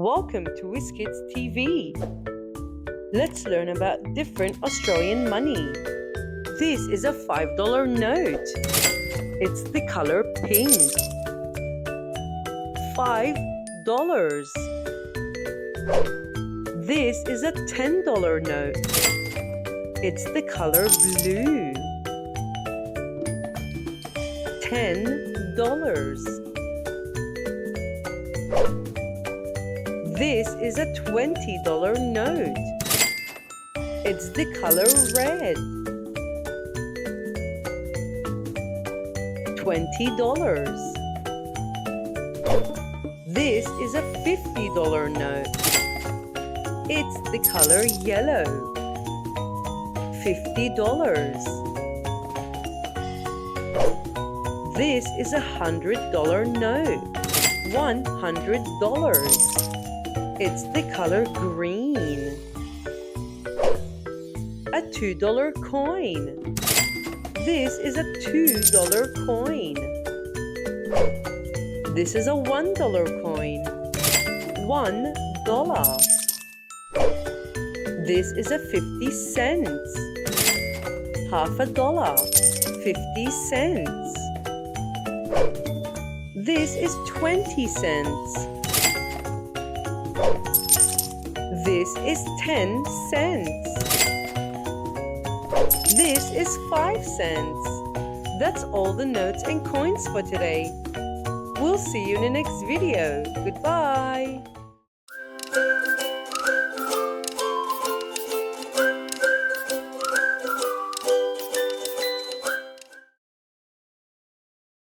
Welcome to WizzKidz TV. Let's learn about different Australian money. This is a $5 note. It's the color pink. $5. This is a $10 note. It's the color blue. $10. This is a $20 note. It's the color red. $20. This is a $50 note. It's the color yellow. $50. This is a $100 note. $100. It's the color green. A $2 coin. This is a $2 coin. This is a $1 coin. $1. This is a 50 cents. Half a dollar. 50 cents. This is 20 cents. This is 10 cents. This is 5 cents. That's all the notes and coins for today. We'll see you in the next video. Goodbye.